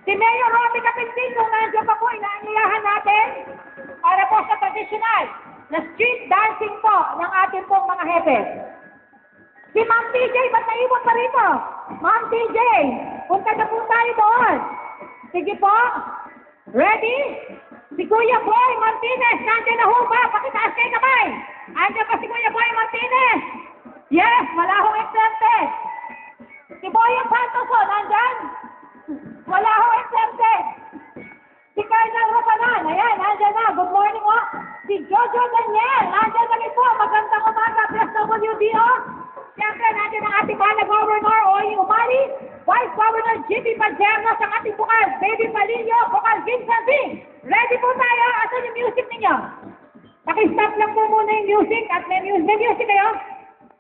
Si Mayor Romy Capintin, kung nandiyan pa po, inaanyayahan natin para po sa traditional na street dancing po ng ating pong mga hepe. Si Ma'am TJ, ba't naiwan pa rito? Ma'am TJ, punta na po tayo doon. Sige po. Ready? Si Kuya Boy Martinez, nandiyan na ho ba? Pakitaas kayo kamay. Nandiyan pa si Kuya Boy Martinez. Yes, wala hong exempted. Si Boyong Santos, nandyan? Wala hong exempted. Si Colonel Rapanan, ayan, nandyan na. Good morning, oh. Si Jojo Daniel, nandyan na rin po. Magandang umaga, PSWDO. Siyempre, nandyan ang ating mahal na Governor, Oy Umali. Vice Governor G.P. Pajernos, ang ating bukal, Baby Palillo, bukal Vincent V. Ready po tayo. Asan yung music ninyo? Pakistop lang po muna yung music. At may music kayo?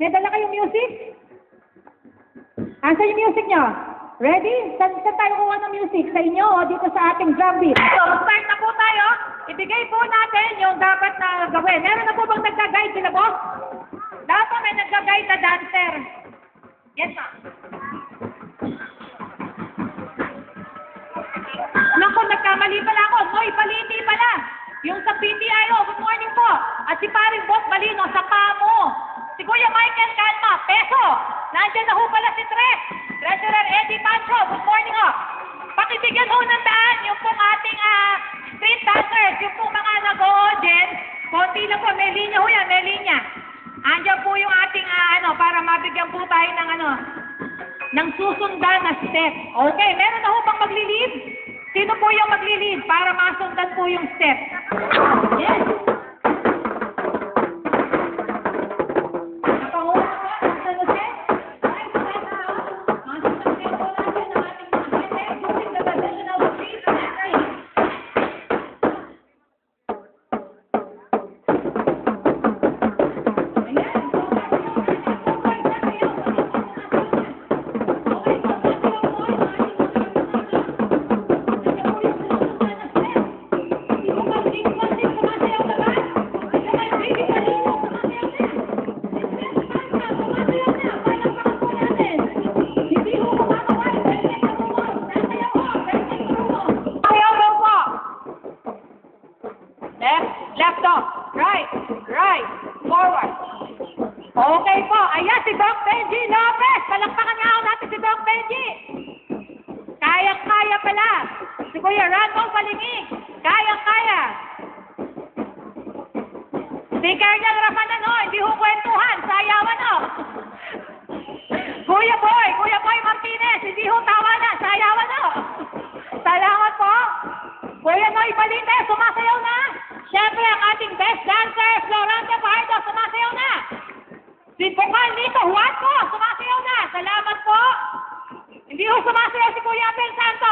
May dala kayong music? Asan yung music nyo? Ready? Saan tayo kuha ng music? Sa inyo o dito sa ating drum beat? So, start na po tayo. Ibigay po natin yung dapat na gawin. Meron na po bang nagka-guide sila po? Dapat po may nagka-guide na dancer. Yes, ma'am. Naku, nagkamali pala ako. Noy, paliti pala. Yung sa PTIO, good morning po. At si paring Boss Balino, sa PAMO. Si Kuya Michael Calma, peso. Nandiyan na ho pala si Tres. Treasurer Eddie Pancho, good morning ho. Pakibigyan ho ng daan yung pong ating street dancers, yung pong mga nag-o-audience. Konti lang po, may linya ho yan, may linya. Andiyan po yung ating para mabigyan po tayo ng susundan na step. Okay, meron na ho bang maglilid? Sino po yung maglilid para masundan po yung step? Yes. Left off. Right. Forward. Okay po. Ayan si Doc Benji Lopez. Palakpakan nga ako natin si Doc Benji. Kayang-kaya pala. Si Kuya Randolph Palingig. Kayang-kaya. Si Colonel Rapanan, hindi ho kwentuhan. Sayawan o. Kuya Boy Martinez. Hindi ho tawanan. Sayawan o. Salamat po. Kuya Noy Balite, sumasayaw na. Siyempre, ang ating best dancer, Florante Pardo, sumasayaw na. Si Bukal Nito Juan po, sumasayaw na. Salamat po. Hindi ho sumasayaw si Kuya Abel Santos.